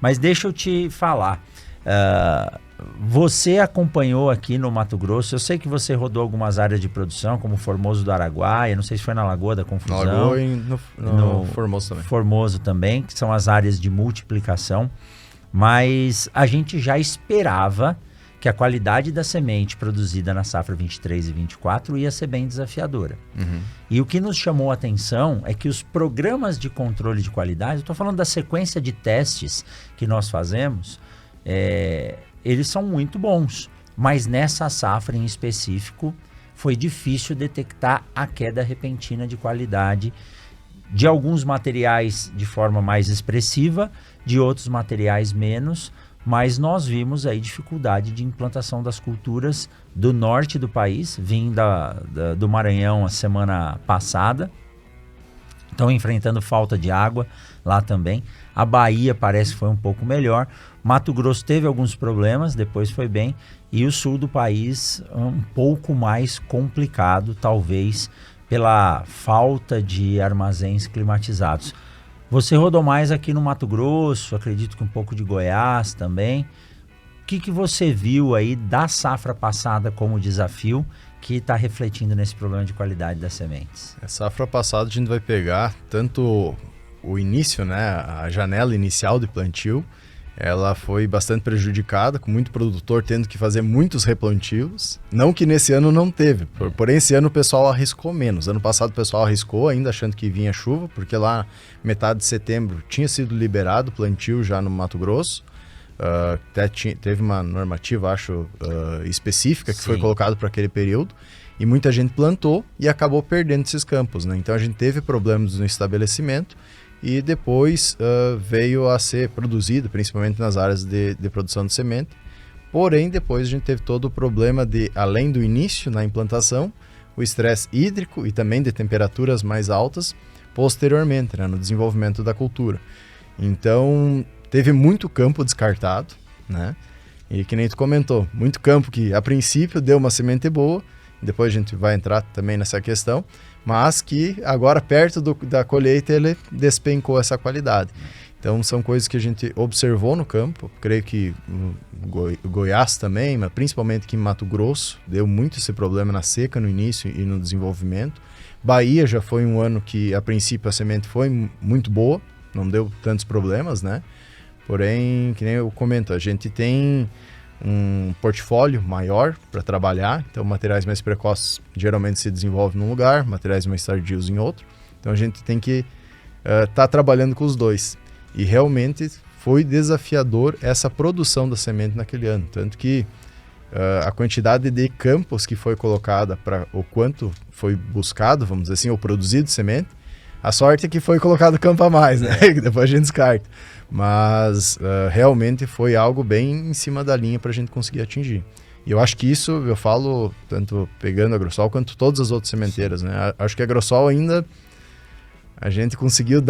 Mas deixa eu te falar. Você acompanhou aqui no Mato Grosso, eu sei que você rodou algumas áreas de produção, como Formoso do Araguaia, não sei se foi na Lagoa da Confusão. Na Lagoa e no Formoso também. Formoso também, que são as áreas de multiplicação. Mas a gente já esperava que a qualidade da semente produzida na safra 23 e 24 ia ser bem desafiadora. E o que nos chamou a atenção é que os programas de controle de qualidade, eu estou falando da sequência de testes que nós fazemos, eles são muito bons, mas nessa safra em específico foi difícil detectar a queda repentina de qualidade de alguns materiais de forma mais expressiva, de outros materiais menos, mas nós vimos aí dificuldade de implantação das culturas do norte do país, vim do Maranhão a semana passada, estão enfrentando falta de água lá também. A Bahia parece que foi um pouco melhor. Mato Grosso teve alguns problemas, depois foi bem. E o sul do país um pouco mais complicado, talvez pela falta de armazéns climatizados. Você rodou mais aqui no Mato Grosso, acredito que um pouco de Goiás também. O que você viu aí da safra passada como desafio que está refletindo nesse problema de qualidade das sementes? A safra passada a gente vai pegar tanto o início, né, a janela inicial de plantio, ela foi bastante prejudicada, com muito produtor tendo que fazer muitos replantios. Não que nesse ano não teve, porém esse ano o pessoal arriscou menos. Ano passado o pessoal arriscou ainda achando que vinha chuva, porque lá metade de setembro tinha sido liberado o plantio já no Mato Grosso. Até teve uma normativa, acho, específica que foi colocada para aquele período. E muita gente plantou e acabou perdendo esses campos, né? Então a gente teve problemas no estabelecimento. E depois veio a ser produzido, principalmente nas áreas de produção de semente. Porém, depois a gente teve todo o problema de, além do início na implantação, o estresse hídrico e também de temperaturas mais altas posteriormente, né, no desenvolvimento da cultura. Então, teve muito campo descartado, né? E que nem tu comentou, muito campo que a princípio deu uma semente boa, depois a gente vai entrar também nessa questão, mas que agora perto da colheita ele despencou essa qualidade. Então são coisas que a gente observou no campo, creio que Goiás também, mas principalmente aqui em Mato Grosso, deu muito esse problema na seca no início e no desenvolvimento. Bahia já foi um ano que a princípio a semente foi muito boa, não deu tantos problemas, né? Porém, que nem eu comento, a gente tem um portfólio maior para trabalhar, então materiais mais precoces geralmente se desenvolvem num lugar, materiais mais tardios em outro, então a gente tem que estar trabalhando com os dois, e realmente foi desafiador essa produção da semente naquele ano, tanto que a quantidade de campos que foi colocada para o quanto foi buscado, vamos dizer assim, ou produzido semente, a sorte é que foi colocado campo a mais, né? Que depois a gente descarta. Mas realmente foi algo bem em cima da linha para a gente conseguir atingir. E eu acho que isso, eu falo, tanto pegando a Agrosol quanto todas as outras sementeiras, né? Acho que a Agrosol ainda, a gente conseguiu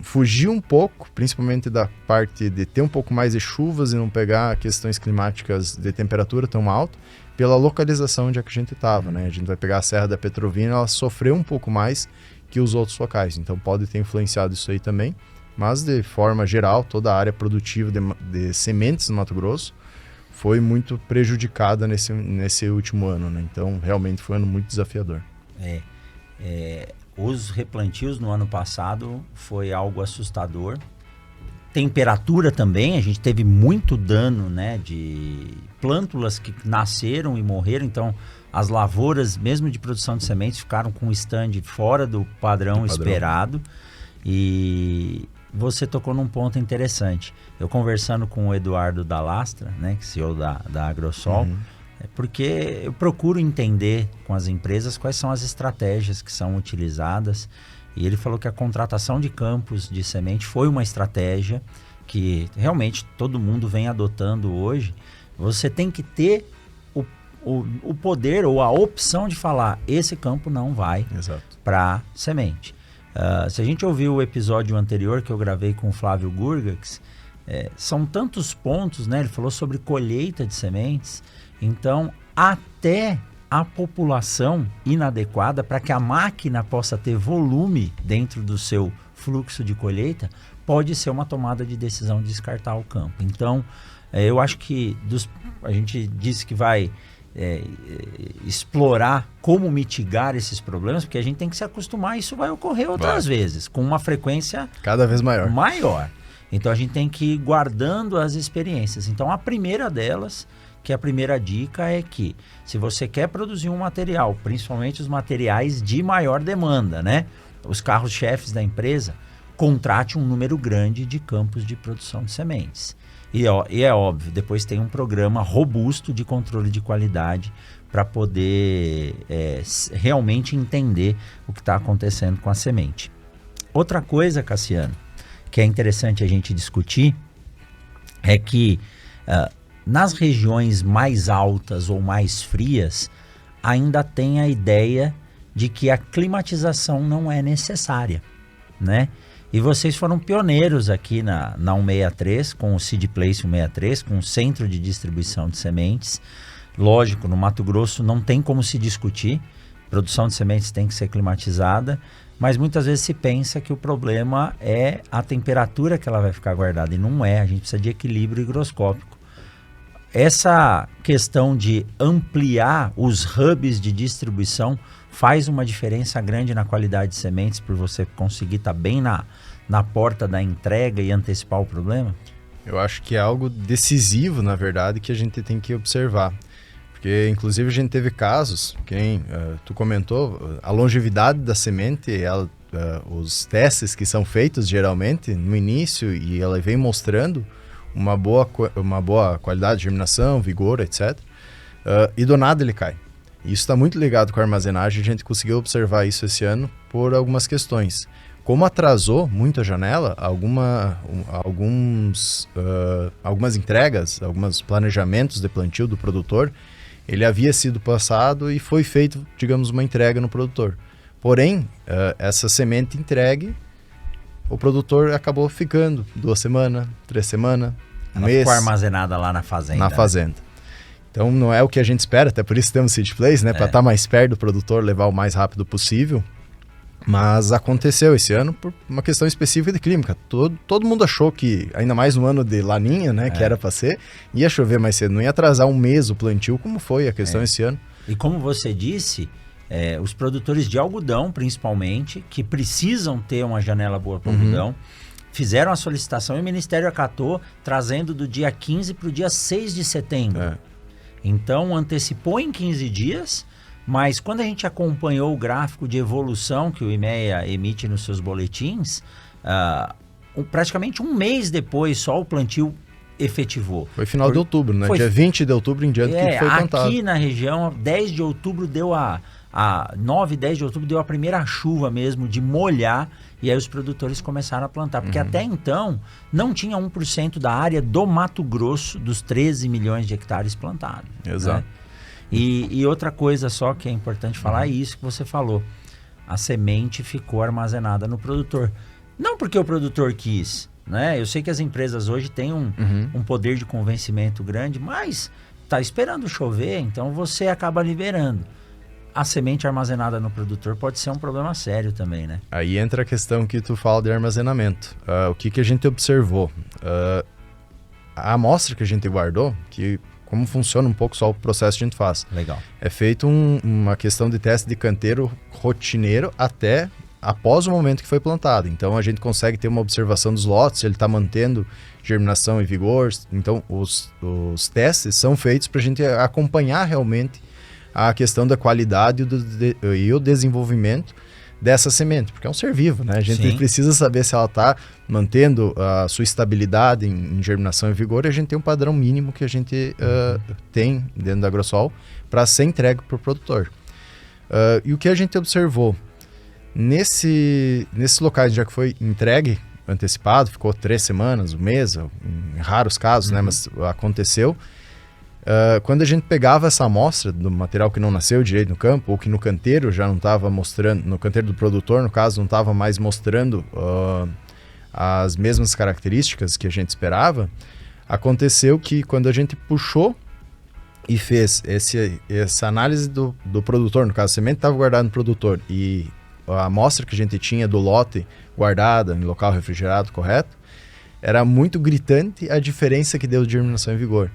fugir um pouco, principalmente da parte de ter um pouco mais de chuvas e não pegar questões climáticas de temperatura tão alta, pela localização onde é que a gente estava, né? A gente vai pegar a Serra da Petrovina, ela sofreu um pouco mais que os outros locais, então pode ter influenciado isso aí também, mas de forma geral, toda a área produtiva de sementes no Mato Grosso foi muito prejudicada nesse último ano, né? Então realmente foi um ano muito desafiador. Os replantios no ano passado foi algo assustador. Temperatura também, a gente teve muito dano, né, de plântulas que nasceram e morreram, então as lavouras, mesmo de produção de sementes, ficaram com o stand fora do padrão esperado. E você tocou num ponto interessante. Eu conversando com o Eduardo Dalastra, né, que é CEO da Agrosol, porque eu procuro entender com as empresas quais são as estratégias que são utilizadas. E ele falou que a contratação de campos de semente foi uma estratégia que realmente todo mundo vem adotando hoje. Você tem que ter o poder ou a opção de falar, esse campo não vai para semente. Se a gente ouviu o episódio anterior que eu gravei com o Flávio Gurgax, são tantos pontos, né? Ele falou sobre colheita de sementes, então até a população inadequada para que a máquina possa ter volume dentro do seu fluxo de colheita pode ser uma tomada de decisão de descartar o campo. Então, eu acho que a gente disse que vai explorar como mitigar esses problemas, porque a gente tem que se acostumar, isso vai ocorrer outras vezes, com uma frequência cada vez maior. Então a gente tem que ir guardando as experiências. Então a primeira delas, que a primeira dica é que se você quer produzir um material, principalmente os materiais de maior demanda, né? Os carros-chefes da empresa, contrate um número grande de campos de produção de sementes. E é óbvio, depois tem um programa robusto de controle de qualidade para poder realmente entender o que está acontecendo com a semente. Outra coisa, Cassiano, que é interessante a gente discutir, é que nas regiões mais altas ou mais frias, ainda tem a ideia de que a climatização não é necessária, né? E vocês foram pioneiros aqui na 163, com o Seed Place 163, com o Centro de Distribuição de Sementes. Lógico, no Mato Grosso não tem como se discutir, produção de sementes tem que ser climatizada, mas muitas vezes se pensa que o problema é a temperatura que ela vai ficar guardada, e não é, a gente precisa de equilíbrio higroscópico. Essa questão de ampliar os hubs de distribuição faz uma diferença grande na qualidade de sementes, por você conseguir estar bem na porta da entrega e antecipar o problema? Eu acho que é algo decisivo, na verdade, que a gente tem que observar. Porque, inclusive, a gente teve casos, tu comentou, a longevidade da semente, os testes que são feitos geralmente no início, e ela vem mostrando uma boa qualidade de germinação, vigor, etc. E do nada ele cai. Isso está muito ligado com a armazenagem, a gente conseguiu observar isso esse ano por algumas questões. Como atrasou muito a janela, algumas entregas, alguns planejamentos de plantio do produtor, ele havia sido passado e foi feito, digamos, uma entrega no produtor. Porém, essa semente entregue, o produtor acabou ficando 2 semanas, 3 semanas, um mês. Ficou armazenada lá na fazenda. Na fazenda. Então não é o que a gente espera, até por isso temos Seed Place, né? Para estar mais perto do produtor, levar o mais rápido possível. Mas aconteceu esse ano por uma questão específica de clima. Todo mundo achou que, ainda mais no ano de laninha, né? Que era para ser, ia chover mais cedo. Não ia atrasar um mês o plantio, como foi a questão esse ano. E como você disse, os produtores de algodão, principalmente, que precisam ter uma janela boa para o algodão, fizeram a solicitação e o Ministério acatou, trazendo do dia 15 para o dia 6 de setembro. Então, antecipou em 15 dias, mas quando a gente acompanhou o gráfico de evolução que o IMEA emite nos seus boletins, praticamente um mês depois só o plantio efetivou. Foi final de outubro, né? Dia 20 de outubro em diante que foi plantado. Aqui na região, 10 de outubro deu 9, 10 de outubro deu a primeira chuva mesmo de molhar, e aí os produtores começaram a plantar, porque até então não tinha 1% da área do Mato Grosso, dos 13 milhões de hectares plantados. Exato. Né? E outra coisa só que é importante falar é isso que você falou. A semente ficou armazenada no produtor. Não porque o produtor quis, né? Eu sei que as empresas hoje têm um poder de convencimento grande, mas está esperando chover, então você acaba liberando. A semente armazenada no produtor pode ser um problema sério também, né? Aí entra a questão que tu fala de armazenamento. O que a gente observou? A amostra que a gente guardou, como funciona um pouco só o processo que a gente faz. Legal. É feito uma questão de teste de canteiro rotineiro até após o momento que foi plantado. Então a gente consegue ter uma observação dos lotes, se ele está mantendo germinação e vigor. Então os testes são feitos para a gente acompanhar realmente a questão da qualidade e o desenvolvimento dessa semente, porque é um ser vivo, né? A gente precisa saber se ela está mantendo a sua estabilidade em germinação e vigor, e a gente tem um padrão mínimo que a gente tem dentro da Agrosol para ser entregue para o produtor. E o que a gente observou nesses locais, já que foi entregue antecipado, ficou 3 semanas, um mês, em raros casos, né? Mas aconteceu. Quando a gente pegava essa amostra do material que não nasceu direito no campo, ou que no canteiro já não estava mostrando, no canteiro do produtor, no caso, não estava mais mostrando as mesmas características que a gente esperava, aconteceu que quando a gente puxou e fez essa análise do produtor, no caso, a semente estava guardada no produtor, e a amostra que a gente tinha do lote guardada, no local refrigerado correto, era muito gritante a diferença que deu de germinação e vigor.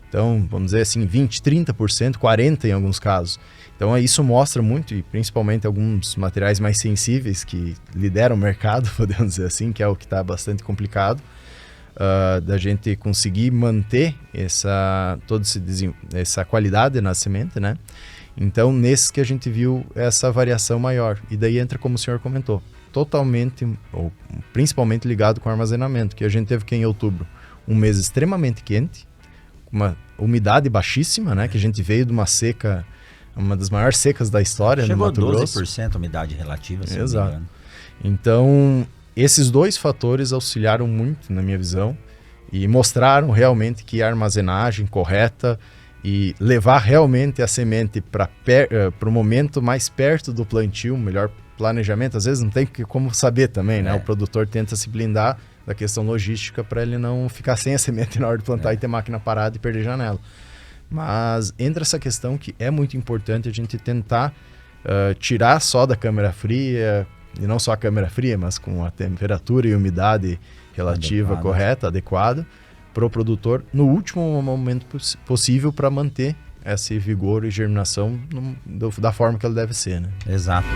Então, vamos dizer assim, 20%, 30%, 40% em alguns casos. Então, isso mostra muito, e principalmente alguns materiais mais sensíveis que lideram o mercado, podemos dizer assim, que é o que está bastante complicado, da gente conseguir manter essa qualidade na semente, né? Então, nesses que a gente viu essa variação maior. E daí entra, como o senhor comentou, totalmente, ou principalmente ligado com o armazenamento, que a gente teve que em outubro, um mês extremamente quente, uma umidade baixíssima, né? Que a gente veio de uma seca, uma das maiores secas da história no Mato Grosso. Chegou a 12% umidade relativa, se Exato. não me engano. Então, esses dois fatores auxiliaram muito, na minha visão, e mostraram realmente que a armazenagem correta e levar realmente a semente para o momento mais perto do plantio, melhor planejamento, às vezes não tem como saber também, né? O produtor tenta se blindar da questão logística para ele não ficar sem a semente na hora de plantar e ter máquina parada e perder janela. Mas entra essa questão que é muito importante a gente tentar tirar só da câmara fria, e não só a câmara fria, mas com a temperatura e umidade relativa correta, adequada, para o produtor no último momento possível para manter esse vigor e germinação da forma que ele deve ser, né? Exato.